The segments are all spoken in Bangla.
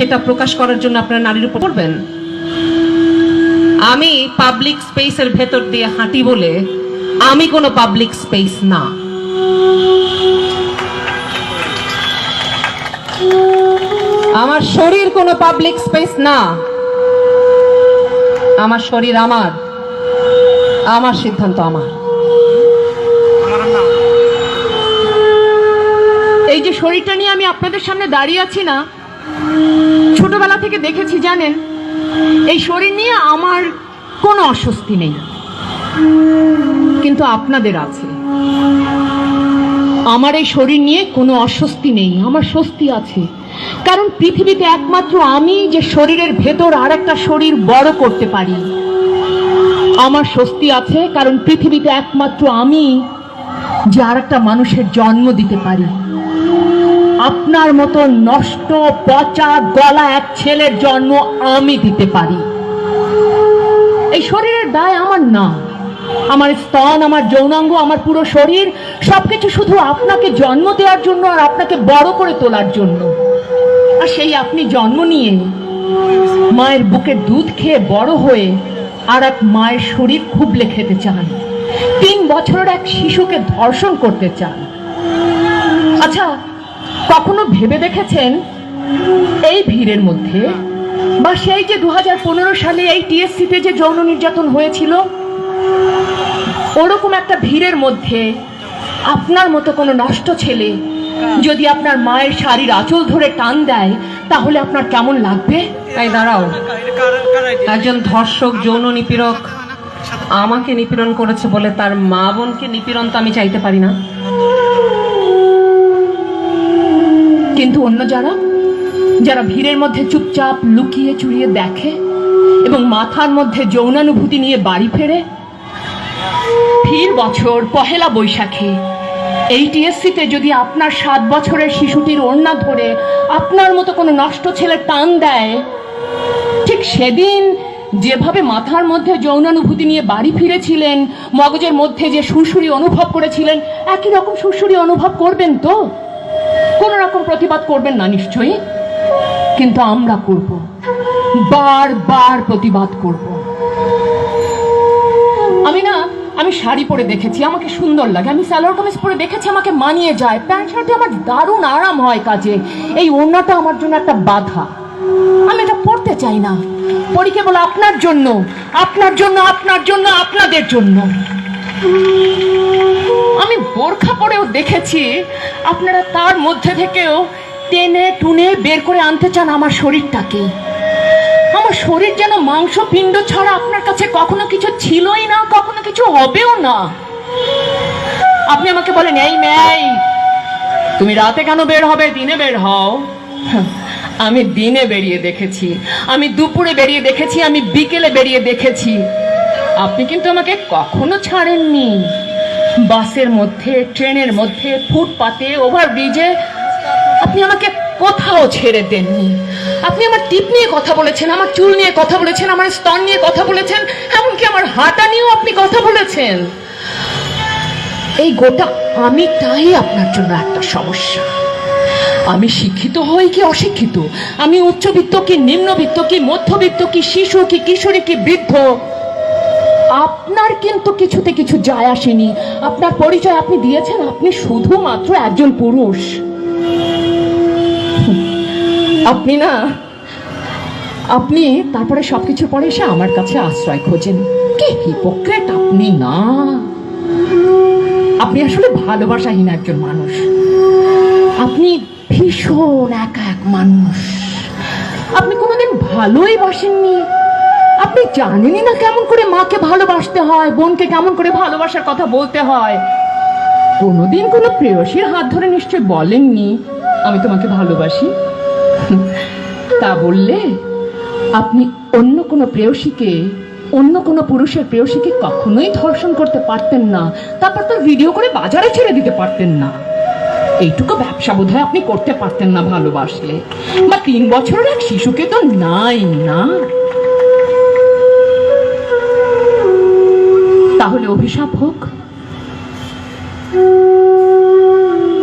এটা প্রকাশ করার জন্য আপনারা নারীর উপর করবেন। আমি পাবলিক স্পেসের ভেতর দিয়ে হাঁটি বলে আমি কোনো পাবলিক স্পেস না। আমার শরীর কোনো পাবলিক স্পেস না। আমার শরীর আমার, আমার সিদ্ধান্ত আমার। এই যে শরীরটা নিয়ে আমি আপনাদের সামনে দাঁড়িয়ে আছি না, ছোটবেলা থেকে দেখেছি জানেন, এই শরীর নিয়ে আমার কোনো অস্বস্তি নেই, কিন্তু আপনাদের আছে। আমার এই শরীর নিয়ে কোনো অস্বস্তি নেই, আমার স্বস্তি আছে। কারণ পৃথিবীতে একমাত্র আমি যে শরীরের ভেতর আর একটা শরীর বড় করতে পারি। আমার স্বস্তি আছে কারণ পৃথিবীতে একমাত্র আমি যে আর একটা মানুষের জন্ম দিতে পারি। আপনার মতো নষ্ট পচা গলা এক ছেলের জন্ম আমি দিতে পারি। এই শরীরের দায় আমার না। আমার স্তন, আমার যৌনাঙ্গ, আমার পুরো শরীর সবকিছু শুধু আপনাকে জন্ম দেওয়ার জন্য আর আপনাকে বড় করে তোলার জন্য। আর সেই আপনি জন্ম নিয়ে মায়ের বুকের দুধ খেয়ে বড় হয়ে আর এক মায়ের শরীর খুবলে খেতে চান, 3 বছরের এক শিশুকে ধর্ষণ করতে চান। আচ্ছা, কখনো ভেবে দেখেছেন এই ভিড়ের মধ্যে, বা সেই যে 2015 সালে এই টিএসসিতে যে যৌন নির্যাতন হয়েছিল, ওরকম একটা ভিড়ের মধ্যে আপনার মতো কোনো নষ্ট ছেলে যদি আপনার মায়ের শাড়ির আঁচল ধরে টান দেয়, তাহলে আপনার কেমন লাগবে? তাই দাঁড়াও, একজন ধর্ষক, যৌন নিপীড়ক আমাকে নিপীড়ন করেছে বলে তার মা বোনকে নিপীড়ন তো আমি চাইতে পারি না। কিন্তু অন্য যারা ভিড়ের মধ্যে চুপচাপ লুকিয়ে চুরিয়ে দেখে এবং মাথার মধ্যে যৌনানুভূতি নিয়ে বাড়ি ফেরে, ফির বছর পহেলা বৈশাখে এই টিএসসিতে যদি আপনার 7 বছরের শিশুটির ওড়না ধরে আপনার মতো কোনো নষ্ট ছেলে টান দেয়, ঠিক সেদিন যেভাবে মাথার মধ্যে যৌনানুভূতি নিয়ে বাড়ি ফিরেছিলেন, মগজের মধ্যে যে সুরসুরি অনুভব করেছিলেন, একই রকম সুরসুরি অনুভব করবেন তো? কোনো রকম প্রতিবাদ করবেন না নিশ্চয়ই, কিন্তু আমরা করব, বারবার প্রতিবাদ করব। আমি শাড়ি পরে দেখেছি, আমাকে সুন্দর লাগে। আমি সালোয়ার কামিজ পরে দেখেছি, আমাকে মানিয়ে যায়। প্যান্ট শার্টে আমার দারুণ আরাম হয় কাজে। এই ওড়নাটা আমার জন্য একটা বাধা। আমি এটা পড়তে চাই না। পড়ি কেবল আপনার জন্য, আপনার জন্য, আপনার জন্য, আপনাদের জন্য। আমি বোরখা পরেও দেখেছি, আপনারা তার মধ্যে থেকেও টেনে টুনে বের করে আনতে চান আমার শরীরটাকে। আমার শরীর যেন মাংস পিণ্ড ছাড়া আপনার কাছে কখনো কিছু ছিলই না, কখনো কিছু হবেও না। আপনি আমাকে বলেন, এই মেয়ে, তুমি রাতে কেন বের হবে, দিনে বের হও। আমি দিনে বেরিয়ে দেখেছি, আমি দুপুরে বেরিয়ে দেখেছি, আমি বিকেলে বেরিয়ে দেখেছি। আপনি কিন্তু আমাকে কখনো ছাড়েননি। বাসের মধ্যে, ট্রেনের মধ্যে, ফুটপাতে, ওভারব্রিজে আপনি আমাকে কোথাও ছেড়ে দেননি। আপনি আমার টিপ নিয়ে কথা বলেছেন, আমার চুল নিয়ে কথা বলেছেন, আমার স্তন নিয়ে কথা বলেছেন, এমনকি আমার হাঁটা নিয়েও আপনি কথা বলেছেন। এই গোটা আমিটাই আপনার জন্য একটা সমস্যা। আমি শিক্ষিত হই কি অশিক্ষিত, আমি উচ্চবিত্ত কি নিম্নবিত্ত কি মধ্যবিত্ত কি শিশু কি কিশোরী কি বৃদ্ধ, আপনার কিন্তু কিছুতে কিছু যায় আসেনি। আপনার পরিচয় আপনি দিয়েছেন, আপনি শুধুমাত্র একজন পুরুষ। আপনি তারপরে সবকিছুর পরে এসে আমার কাছে আশ্রয় খোঁজেন। কি হিপোক্রেট আপনি না! আপনি আসলে ভালোবাসাহীন একজন মানুষ। আপনি ভীষণ একা এক মানুষ। আপনি কোনোদিন ভালোই বাসেননি। আপনি জানেনই না কেমন করে মাকে ভালোবাসতে হয়, বোনকে কেমন করে ভালোবাসার কথা বলতে হয়। কোনোদিন কোনো প্রেয়সীর হাত ধরে নিশ্চয় বলেননি, আমি তোমাকে ভালোবাসি। তা বললে আপনি অন্য কোনো প্রেয়সীকে, অন্য কোনো পুরুষের প্রেয়সীকে কখনোই ধর্ষণ করতে পারতেন না, তারপর তো ভিডিও করে বাজারে ছেড়ে দিতে পারতেন না। এইটুকু ব্যবসা বোধহয় আপনি করতে পারতেন না ভালোবাসলে। বা 3 বছরের এক শিশুকে তো নাই না। তাহলে অভিশাপ হোক,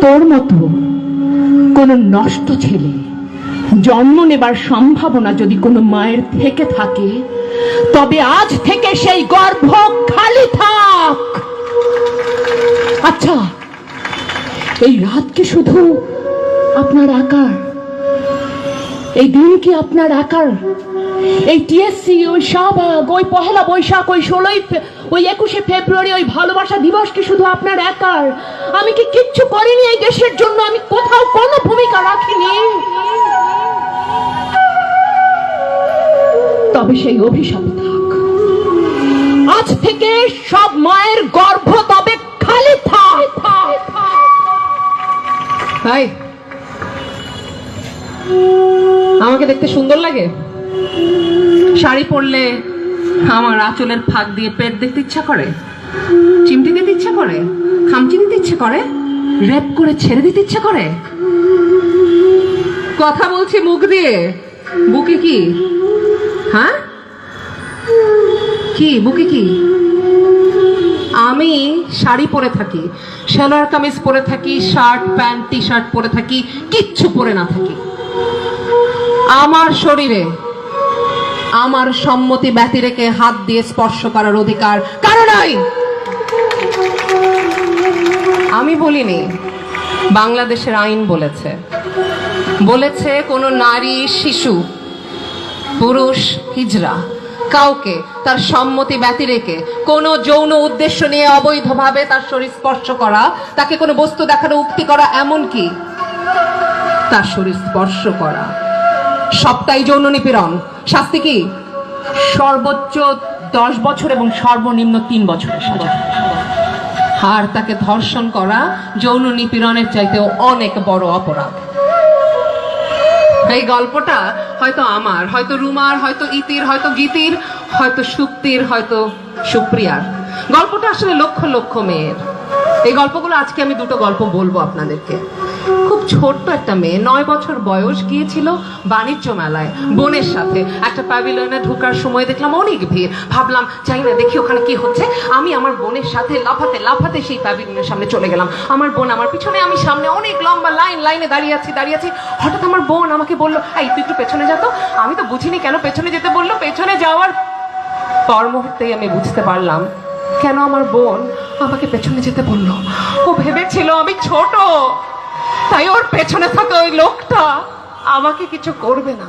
তোর মতো কোন নষ্ট ছেলে জন্ম নেবার সম্ভাবনা যদি কোনো মায়ের থেকে থাকে, তবে আজ থেকে সেই গর্ভ খালি থাক। আচ্ছা, এই রাত কি শুধু আপনার একার? এই দিন কি আপনার একার? এই টিএসসি, ওই শাহবাগ, ওই পহেলা বৈশাখ, ওই 21শে ফেব্রুয়ারি, ওই ভালোবাসা দিবস কি শুধু আপনার একার? আমি কি কিচ্ছু করিনি এই দেশের জন্য? আমি কোথাও কোনো ভূমিকা রাখিনি? তবে সেই অভিশাপ থাক। আজ থেকে সব মায়ের গর্ভ তবে খালি থাক। হাই, আমাকে দেখতে সুন্দর লাগে? শাড়ি পরলে আমার আঁচলের ফাঁক দিয়ে পেট দেখতে ইচ্ছা করে, চিমটি দিতে ইচ্ছা করে, খামচি দিতে ইচ্ছা করে, র্যাপ করে ছেড়ে দিতে ইচ্ছা করে? কথা বলছি মুখ দিয়ে, বুকে কি? হ্যাঁ, কি বুকে কি? আমি শাড়ি পরে থাকি, সেলোয়ার কামিজ পরে থাকি, শার্ট প্যান্ট টি শার্ট পরে থাকি, কিচ্ছু পরে না থাকি, আমার শরীরে আমার সম্মতি ব্যতি রেখে হাত দিয়ে স্পর্শ করার অধিকার কারো নাই। আমি বলিনি, বাংলাদেশের আইন বলেছে। বলেছে কোনো নারী, শিশু, পুরুষ, হিজড়া কাউকে তার সম্মতি ব্যতি রেখে কোনো যৌন উদ্দেশ্য নিয়ে অবৈধভাবে তার শরীর স্পর্শ করা, তাকে কোনো বস্তু দেখানো, উক্তি করা, এমনকি তার শরীর স্পর্শ করা, সবটাই যৌন নিপীড়ন। শাস্তি কি? সর্বোচ্চ 10 বছর এবং সর্বনিম্ন 3 বছরের সাজা। আর তাকে ধর্ষণ করা যৌন নিপীড়নের চাইতেও অনেক বড় অপরাধ। এই গল্পটা হয়তো আমার, হয়তো রুমার, হয়তো ইতির, হয়তো গীতির, হয়তো সুক্তির, হয়তো সুপ্রিয়ার। গল্পটা আসলে লক্ষ লক্ষ মেয়ের। এই গল্পগুলো আজকে আমি দুটো গল্প বলবো আপনাদেরকে। খুব ছোট্ট একটা মেয়ে, 9 বছর বয়স, গিয়েছিল বাণিজ্য মেলায় বোনের সাথে। একটা প্যাভিলিয়নে ঢোকার সময় দেখলাম অনেক ভিড়। ভাবলাম যাই না, দেখি ওখানে কি হচ্ছে। আমি আমার বোনের সাথে লাফাতে লাফাতে সেই প্যাভিলিয়নের সামনে চলে গেলাম। আমার বোন আমার পিছনে, আমি সামনে, অনেক লম্বা লাইনে দাঁড়িয়ে আছি। হঠাৎ আমার বোন আমাকে বললো, এই তুই একটু পেছনে যা তো। আমি তো বুঝিনি কেন পেছনে যেতে বললো। পেছনে যাওয়ার পর মুহূর্তেই আমি বুঝতে পারলাম কেন আমার বোন আমাকে পেছনে যেতে বললো। ও ভেবেছিল আমি ছোট, তাই ওর পেছনে থাকা ওই লোকটা আমাকে কিছু করবে না।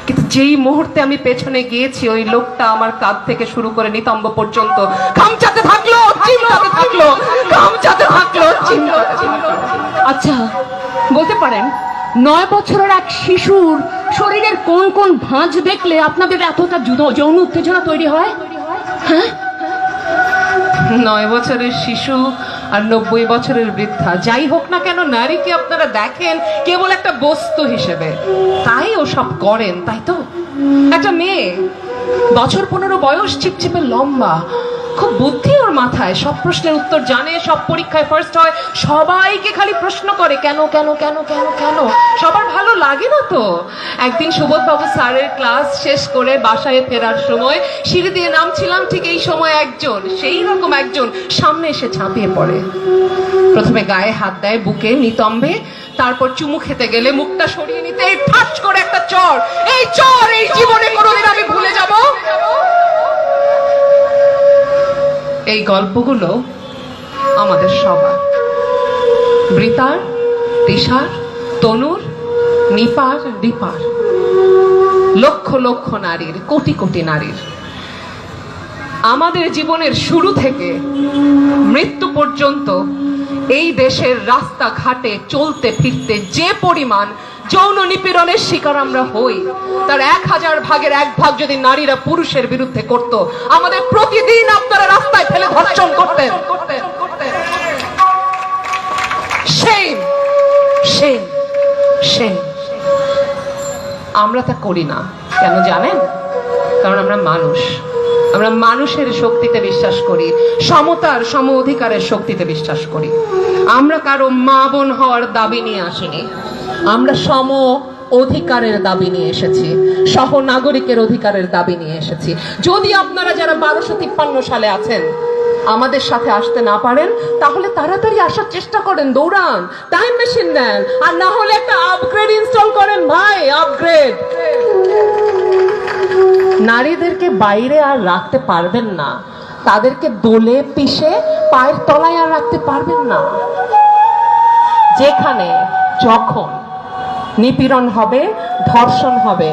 কিন্তু যেই মুহূর্তে আমি পেছনে গিয়েছি, ওই লোকটা আমার কাঁধ থেকে শুরু করে নিতম্ব পর্যন্ত খামচাতে থাকলো, চিমটাতে থাকলো, খামচাতে থাকলো, চিমটাতে থাকলো। আচ্ছা, বলতে পারেন 9 বছরের এক শিশুর শরীরের কোন কোন ভাঁজ দেখলে আপনাদের এতটা যৌন উত্তেজনা তৈরি হয়? হ্যাঁ, 9 বছরের শিশু আর 90 বছরের বৃদ্ধা, যাই হোক না কেন, নারীকে আপনারা দেখেন কেবল একটা বস্তু হিসেবে, তাই ও সব করেন, তাই তো? একটা মেয়ে বছর 15 বয়স, চিপচিপে লম্বা, খুব বুদ্ধি ওর মাথায়, সব প্রশ্নের উত্তর জানে, সব পরীক্ষায় ফার্স্ট হয়, সবাইকে খালি প্রশ্ন করে কেন কেন কেন কেন কেন। সবার ভালো লাগে না তো। একদিন সুবোধবাবু স্যারের ক্লাস শেষ করে বাসায় ফেরার সময় সিঁড়ি দিয়ে নামছিলাম, ঠিক এই সময় একজন, সেই রকম একজন সামনে এসে ঝাঁপিয়ে পড়ে। প্রথমে গায়ে হাত দেয়, বুকে, নিতম্বে, তারপর চুমু খেতে গেলে মুখটা সরিয়ে নিতে ঠাস করে একটা চর। এই চর এই জীবনে কোনোদিন আমি ভুলে যাব। এই গল্পগুলো আমাদের সবার, বৃতার, তিশার, তনুর, নিপার, রিপার, লক্ষ লক্ষ নারীর, কোটি কোটি নারীর। আমাদের জীবনের শুরু থেকে মৃত্যু পর্যন্ত এই দেশের রাস্তাঘাটে চলতে ফিরতে যে পরিমাণ যৌন নিপীড়নের শিকার আমরা হই, তার 1000 ভাগের 1 ভাগ যদি নারীরা পুরুষের বিরুদ্ধে করত, আমাদের প্রতিদিন আপনারা রাস্তায় ফেলে ধর্ষণ করতেন। Shame, shame, shame. আমরা তা করি না। কেন জানেন? কারণ আমরা মানুষ। আমরা মানুষের শক্তিতে বিশ্বাস করি, সমতার, সম অধিকারের শক্তিতে বিশ্বাস করি। আমরা কারো মা বোন হওয়ার দাবি নিয়ে আসিনি, আমরা সম অধিকারের দাবি নিয়ে এসেছি, সহ নাগরিকের অধিকারের দাবি নিয়ে এসেছি। যদি আপনারা যারা 1253 সালে আছেন, আমাদের সাথে আসতে না পারেন তাহলে তাড়াতাড়ি আসার চেষ্টা করেন, দৌড়ান, টাইম মেশিন নেন, আর না হলে একটা আপগ্রেড ইনস্টল করেন ভাই, আপগ্রেড। নারীদেরকে বাইরে আর রাখতে পারবেন না, তাদেরকে দোলে পিষে পায়ের তলায় আর রাখতে পারবেন না। যেখানে যখন নিপীড়ন হবে, ধর্ষণ হবে,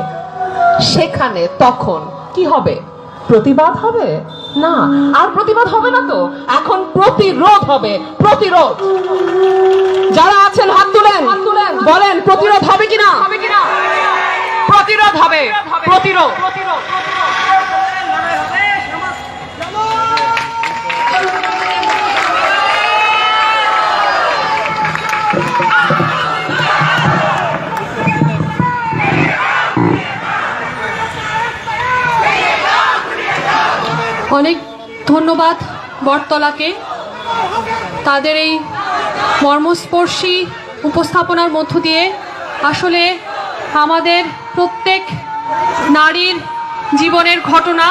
সেখানে তখন কি হবে? প্রতিবাদ হবে না, আর প্রতিবাদ হবে না তো, এখন প্রতিরোধ হবে, প্রতিরোধ। যারা আছেন হাত তুলেন, বলেন প্রতিরোধ হবে কিনা? প্রতিরোধ হবে, প্রতিরোধ। অনেক ধন্যবাদ বটতলাকে তাদের এই মর্মস্পর্শী উপস্থাপনার মধ্য দিয়ে আসলে আমাদের প্রত্যেক নারীর জীবনের ঘটনা